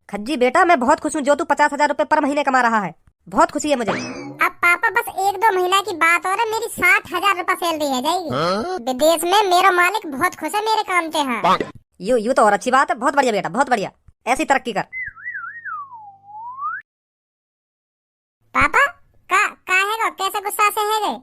खज्जी बेटा, मैं बहुत खुश हूँ जो तू 50,000 रुपए पर महीने कमा रहा है। बहुत खुशी है मुझे। अब पापा बस 1-2 महीना की बात और है, मेरी 60,000 रुपए सैलरी है जाएगी। विदेश में मेरा मालिक बहुत खुश है मेरे काम से। हाँ यू तो और अच्छी बात है। बहुत बढ़िया बेटा, बहुत बढ़िया। ऐसी तरक्की कर। पापा का है कैसे गुस्सा से है गए?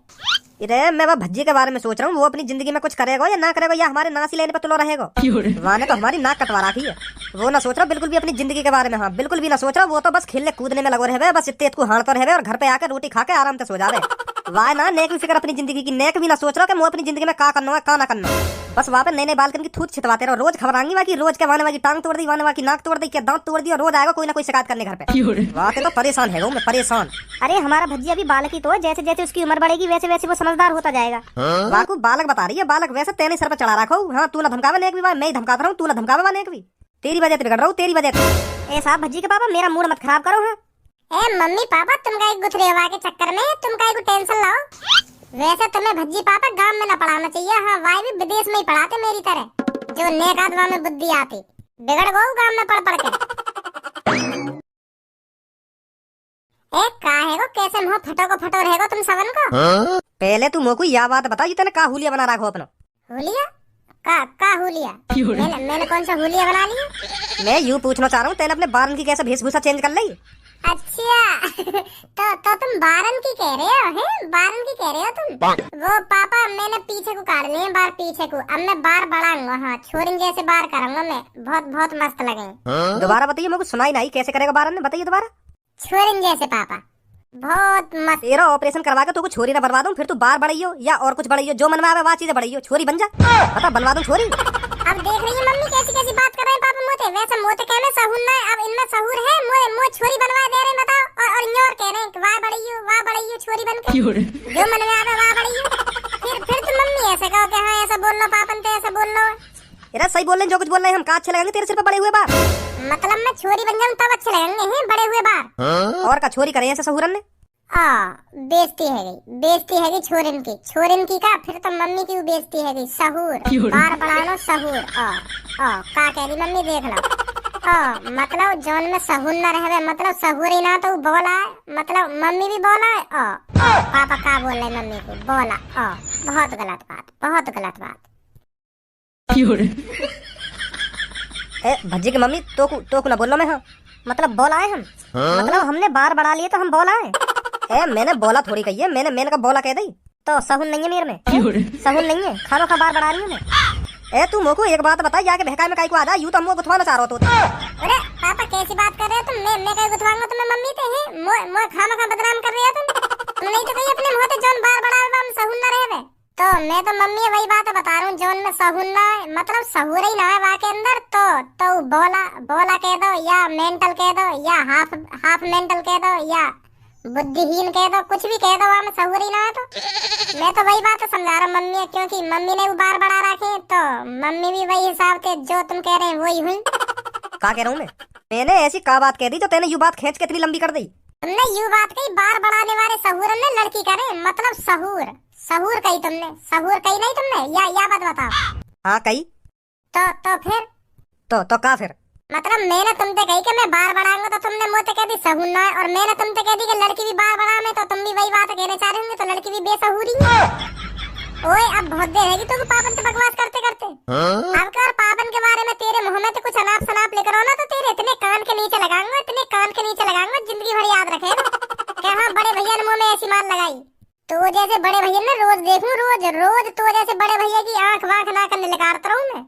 इरे मैं वह भज्जी के बारे में सोच रहा हूँ। वो अपनी जिंदगी में कुछ करेगा या ना करेगा, या हमारे नासी लेने पे तुलो रहेगा। वहाँ ने तो हमारी नाक कटवा रखी है। वो ना सोच रहा बिल्कुल भी अपनी जिंदगी के बारे में। हाँ बिल्कुल भी ना सोच रहा। वो तो बस खेलने कूदने में लगो रहे, बस इतने को हारते रहे और घर पे आकर रोटी खा के आराम से सो जावे। वाह ना नेक भी फिक्र अपनी जिंदगी की। नेक भी ना सोच रहा कि मैं अपनी जिंदगी में का करना है का ना करना। बस वहाँ पे नए बालकन की थूत छिटवाते रहो। रोज खबराएंगी वहाँ की, रोज के वाने वाली टांग तोड़ दी, वाने वाली नाक तोड़ दी, क्या दांत तोड़ दी, और रोज आएगा कोई ना कोई शिकायत करने घर पे। वहाँ के तो परेशान है वो, मैं परेशान। अरे हमारा भज्जी अभी बालक ही तो है, जैसे जैसे उसकी उम्र बढ़ेगी वैसे वैसे वो समझदार होता जाएगा। वाकू बालक बता रही है। बालक वैसे तेने सर पर चढ़ा रखो। हाँ तू ना धमकावे नेक भी, मैं ही धमकाता रहूँ, तू ना धमकावे नेक भी। तेरी वजह से बिगड़ रहा हूँ, तेरी वजह से। ए साहब भज्जी के पापा, मेरा मूड मत खराब करो। हाँ ए मम्मी पापा, तुम का गुथरे हवा के चक्कर में तुम का टेंशन लाओ। वैसे तुम्हें भज्जी पापा गांव में ना पढ़ाना चाहिए। हाँ वाई भी विदेश में ही पढ़ाते मेरी तरह, जो नेक आदमी में बुद्धि आती। बिगड़ गो गांव में पढ़ के। ए काहे को कैसे मुंह फटो रहेगो तुम सबन को। पहले तू मोको यह बात बता, ये तेने का हुलिया बना रखो अपना। हुलिया का हुलिया? मैंने कौन सा हुलिया बना लिया? मैं यूँ पूछना चाह रहा हूँ, तेने अपने बारन की कैसे वेशभूषा चेंज कर ली? अच्छा तो तुम बारन की कह रहे हो? हैं बारन की कह रहे हो तुम? वो पापा मैंने पीछे को काट लिए बार पीछे को। अब मैं बार बढ़ाऊंगा। हाँ छोरिन जैसे बार करूंगा मैं। बहुत बहुत मस्त लगे। दोबारा बताइए, मेरे को सुनाई नहीं। कैसे करेगा बारन ने, बताइए दोबारा। छोरिन जैसे पापा, बहुत मस्त। तेरा ऑपरेशन करवा के तो कुछ छोरी ना बनवा दूं, फिर तू बार बढ़ाइयो या और कुछ बढ़ाइयो, जो मन में आवे वह चीजें बढ़ाइयो। छोरी बन जा, बता बनवा दूं छोरी। अब देख रही है मम्मी कैसी कैसी बात कर रहे हैं पापा मोते। वैसे मोते कहने सहूर ना है, अब इनमें सहूर है। मोए छोरी बनवा दे रहे हैं बताओ, और न्योर कह रहे हैं वाह बढ़ियो छोरी बन के, जो मन में आवे वाह बढ़ियो। फिर तुम मम्मी ऐसे कहो कि हाँ ऐसा बोल लो पापन तो ऐसा बोल लो। इधर सही बोल रहे हैं, जो कुछ बोल रहे हैं हम। का अच्छे लगेंगे तेरे सिर पे बड़े हुए बार? मतलब मैं छोरी बन जाऊं तब अच्छे लगेंगे हैं बड़े हुए बार। और का छोरी करे ऐसे सहूरन ने? बेइज्जती है गई छोरिन की का। फिर तो मम्मी की भी बेइज्जती है गई। सहूर बार बढ़ा लो सहूर। का कह रही मम्मी देख लो। मतलब जोन में सहूर न रहे, मतलब सहूर ही ना तो बोला है। मतलब मम्मी भी बोला है। पापा का बोल रहे मम्मी को बोला। बहुत गलत बात। ए भज्जी की मम्मी तो ना बोलो मैं। हाँ मतलब बोला है हम। मतलब हमने बार बढ़ा लिए तो हम बोला है। मैंने बोला थोड़ी कही है। मैंने का बोला कह दी तो सहून नहीं है मेरे में। सहून नहीं है, खानो का बार बढ़ा रही हूँ मैं। तू मोको एक बात बता, जाके बहकाई में काई को आजा। यूं तो हम गुथवाना चाह रहा तो। अरे पापा कैसी बात कर रहे हो तुम? मैं कहीं गुथवाऊंगा तुम्हें मम्मी ते हैं। मोए खामा का बदनाम कर रहे हो तुम नहीं तो कहीं अपने मुंह ते जोन बार बढ़ा हम सहून ना रहे। तो मैं तो मम्मी वही बात बता रहा हूँ, जोन में सहून ना है, मतलब सहूर ही ना है वहाँ के अंदर। तो बोला कह दो, या मेंटल कह दो, या हाफ मेंटल कह दो, या बुद्धिहीन कह दो, कुछ भी कह दो। वहाँ में सहूर ही ना है। तो मैं तो वही बात समझा रहा हूँ मम्मी, क्योंकि मम्मी ने वो बार बढ़ा रखे तो मम्मी भी वही हिसाब से जो तुम कह रहे हैं वही हुई। का कह रहा हूँ मैंने ऐसी का बात कह दी जो तेने यू बात खींच के इतनी लंबी कर दी? तुमने यू बात कही, बार बढ़ाने वाले सहूर ने लड़की करे, मतलब सहूर कही तुमने। सहूर कही नहीं तुमने, या बात बताओ। हाँ कही तो फिर तो का फिर? मतलब मैंने तुमसे कही कि मैं बार बढ़ाऊंगा तो तुमने मुझसे कह दी सहूर ना है, और मैंने तुमसे कह दी कि लड़की भी बार बढ़ा में, तो तुम भी वही बात कहने चाह रहे होंगे तो लड़की भी बेसहूरी है। ओए अब बहुत देर है कि तुम पापन से बकवास करते। अब कर पापन के बारे में तेरे मुंह में तो कुछ अनाप शनाप लेकर आओ ना, तो तेरे इतने कान के नीचे लगाऊंगा जिंदगी भर याद रखेगा। क्या हाँ बड़े भैया ने मुंह में ऐसी मार लगाई? तो जैसे बड़े भैया ने रोज देखूं, रोज तो जैसे बड़े भैया की आंख वाख ना करने लगाता रहूं मैं।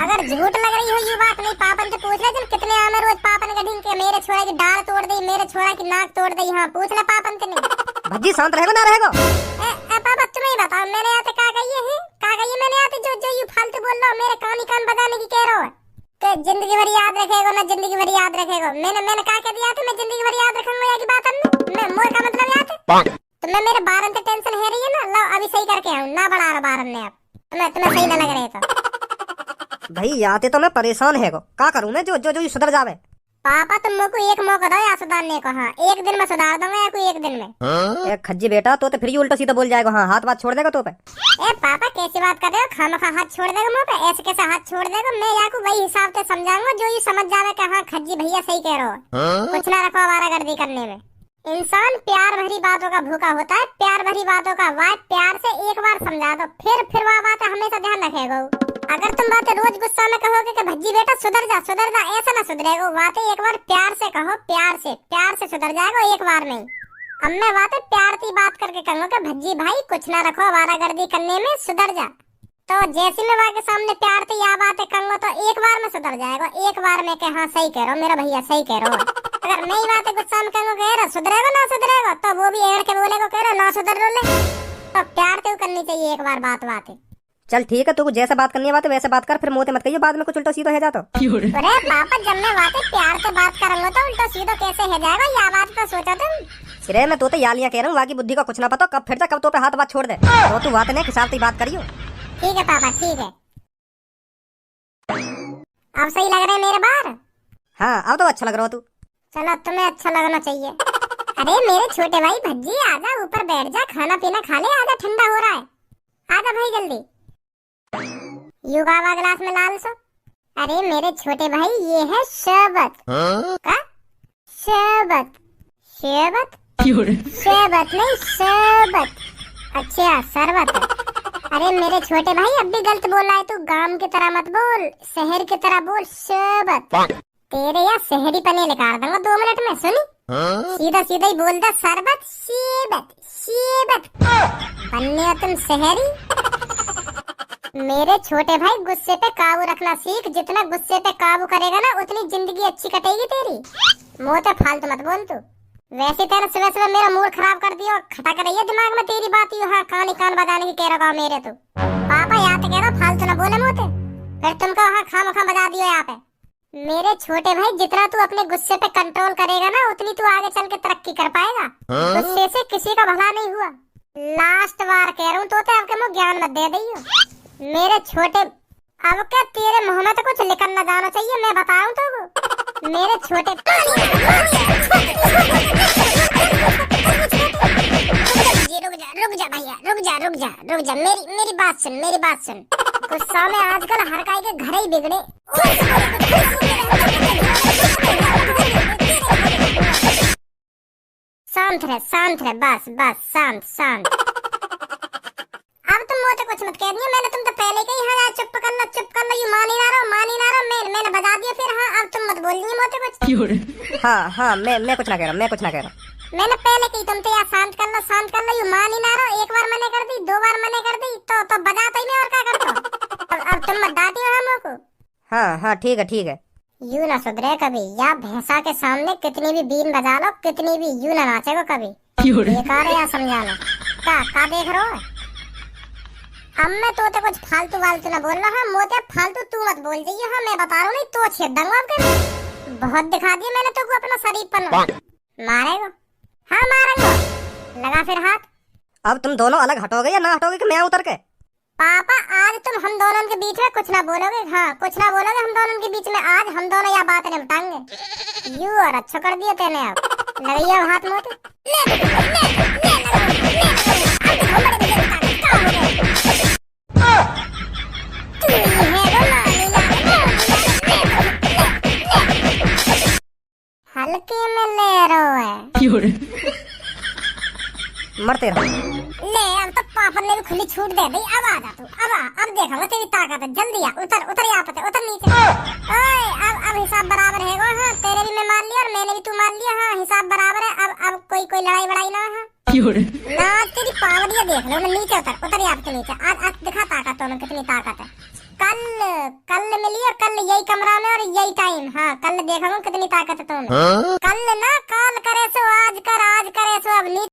अगर झूठ लग रही हो ये बात, नहीं पापन से पूछ ले जन कितने आमे रोज पापन का ढींग के मेरे छोरा की डाल तोड़ दी, मेरे छोरा की नाक तोड़ दी। हाँ पूछ ले पापन से। नहीं भज्जी शांत रहेगा ना रहेगा? पापा तुम्हें ही बताओ मैंने आते का कही है मैंने आते जो यू फालतू बोल रहा हो, मेरे कान बजाने की कह रहा हो कि जिंदगी भर याद रखेगा ना, जिंदगी भर याद रखेगा। मैंने क्या कह दिया था मैं जिंदगी भर याद रखूंगा या की बात हमने? मैं मोर का मतलब याद है तुम्हें मेरे बारन से टेंशन है रही है ना। लो अभी सही करके आऊं ना, बढ़ा रहा बारन ने। अब तुम्हें सही ना लग रहे तो भाई आते तो मैं परेशान है को का करूं मैं, जो सुधर जावे। पापा तुम मुझको एक मौका दो या सुधारने को। हाँ, एक दिन में सुधार दूंगा या कोई एक दिन में। ए खज्जी बेटा, तो फिर ही उल्टा सीधा बोल जाएगा। हाँ, हाथ बात छोड़ देगा तो पे। ए पापा कैसी बात कर रहे हो? खामखा हाथ छोड़ देगा मुंह पे? ऐसे कैसे हाथ छोड़ देगा? मैं याकू वही हिसाब से समझाऊंगा जो ये समझ जावे कि हाँ खज्जी भैया सही कह रहे हो। कुछ ना रखो आवारागर्दी करने में। इंसान प्यार भरी बातों का भूखा होता है। प्यार भरी बातों का वाद प्यार से एक बार समझा दो, फिर वह बात हमेशा ध्यान रखेगा। अगर तुम बातें रोज गुस्सा में कहोगे कि भज्जी बेटा सुधर जा, ऐसा ना सुधरेगा। बातें एक बार प्यार से कहो, प्यार से सुधर जाएगा एक बार में। अब मैं बातें प्यार की बात करके कहूँगा कि भज्जी भाई कुछ ना रखो आवारागर्दी करने में, सुधर जा। तो जैसे मैं वहाँ के सामने प्यार से यह बातें कहूँगा तो एक बार में सुधर जाएगा। एक बार में कि हाँ सही कह रहा हो मेरा भैया, सही कह रहा हो। अगर मैं ही बातें गुस्सा में कहूँगा कह रहा सुधरेगा ना सुधरेगा, तो वो भी एड़ के बोलेगा कह रहा ना सुधर रो ले। तो प्यार से करनी चाहिए एक बार बातें। चल ठीक है, तू जैसे बात करनी है बात वैसे बात कर, फिर मोते मत कहियो बाद में कुछ उल्टा सीधा हो जाता। अरे पापा जब मैं बातें प्यार से बात करूंगा तो उल्टा सीधा कैसे हो जाएगा? यह बात तो सोचा तुम? सिरे मैं तो यालियां कह रहा हूँ, बाकी बुद्धि का कुछ ना पता, कब फिर जा कब तो पे हाथ बात छोड़ दे। तो तू बात नहीं हिसाब से बात करियो। ठीक है पापा, ठीक है। अब सही लग रहा है मेरे बार? हाँ, अब तो अच्छा लग रहा हो तू। चलो तुम्हें अच्छा लगना चाहिए। अरे मेरे छोटे भाई भज्जी आजा, ऊपर बैठ जा, खाना पीना खा ले, आजा ठंडा हो रहा है। आजा भाई जल्दी। युगावा गिलास में लाल सो। अरे मेरे छोटे भाई ये है शरबत। का? शरबत नहीं शरबत। अच्छा शरबत। अरे मेरे छोटे भाई अब भी गलत बोल रहा है तू। गांव की तरह मत बोल, शहर की तरह बोल। शरबत तेरे या शहरी पने निकाल दूंगा 2 मिनट में। सुनी सीधा सीधा ही बोलता शरबत शरबत। बनने हो तुम शहरी। मेरे छोटे भाई गुस्से पे काबू रखना सीख। जितना गुस्से पे काबू करेगा ना उतनी जिंदगी अच्छी कटेगी तेरी। मुंह पे फालतू मत बोल तू। वैसे तेरा सुबह सुबह मेरा मूड खराब कर दिया, खटक रही है दिमाग में तेरी बात। यू हाँ कान बजाने की कह रहा मेरे तू। पापा यहाँ तो कह रहा फालतू ना बोले मुँह पे, फिर तुमको वहाँ खामखा बजा दियो यहाँ पे। मेरे छोटे भाई जितना तू अपने गुस्से पे कंट्रोल करेगा ना उतनी तू आगे चल के तरक्की कर पाएगा। गुस्से से किसी का भला नहीं हुआ। लास्ट बार कह रहा हूँ तो आपके मुँह ज्ञान मत दे दियो मेरे छोटे। अब क्या तेरे मुंह में तो कुछ निकल ना जाना चाहिए, मैं बताऊं तो मेरे छोटे। रुक जा भैया, रुक जा। मेरी बात सुन। गुस्सा में आजकल हर काई के घर ही बिगड़े। शांत रहे बस शांत। अब तुम मुझे कुछ मत कह दिया। मैंने तुम तो पहले कही हाँ चुप कर लो। यू मान ही ना रहा। मैंने बता दिया फिर। हाँ अब तुम मत बोल दिए मुझे कुछ। हाँ मैं कुछ ना कह रहा। मैंने पहले कही तुम तो यार शांत कर लो। यू मान ही ना रहा। 1 बार मने कर दी, 2 बार मने कर दी तो बजाता ही मैं और क्या करता। अब तुम मत डांटियो हमको। हाँ ठीक है। यू ना सुधरे कभी। या भैंसा के सामने कितनी भी बीन बजा लो, कितनी भी यू ना नाचेगो कभी। बेकार है यार समझाना। का देख रहे हो? अब मैं तो कुछ फालतू ना बोल रहा। मोते फालतू तू मत बोल जाइए। हाँ मैं बता रहा हूँ, नहीं तो छेद दूंगा आपके। बहुत दिखा दिया मैंने तो अपना शरीर पर। मारेगा? हाँ मारेगा। लगा फिर हाथ। अब तुम दोनों अलग हटोगे या ना हटोगे कि मैं उतर के? पापा आज तुम हम दोनों के बीच में कुछ ना बोलोगे। हाँ कुछ ना बोलोगे हम दोनों के बीच में। आज हम दोनों यह बात निपटाएंगे। यू और अच्छा कर दिया तेने। अब लगाइए हाथ मोते। हल्के में ले रहा है। मरते रहो। ले अब तो पापा ने भी खुली छूट दे दी। अब आ जा तू। अब देखा तेरी ताकत है। जल्दी आ, उतर यहाँ पे, उतर नीचे। ओए अब हिसाब बराबर है। हाँ तेरे भी मैं मान लिया और मैंने भी तू मान लिया। हाँ हिसाब बराबर है। अब कोई लड़ाई बड़ाई ना। हाँ ना तेरी पावड़ियाँ देख लो। नीचे उतर यहाँ पे नीचे। आज दिखा ताकत तो कितनी ताकत है। कल मिली और कल यही कमरा में और यही टाइम। हाँ कल देखा कितनी ताकत है तुम्हें। कल ना काल करे सो आज करे सो अब नीचे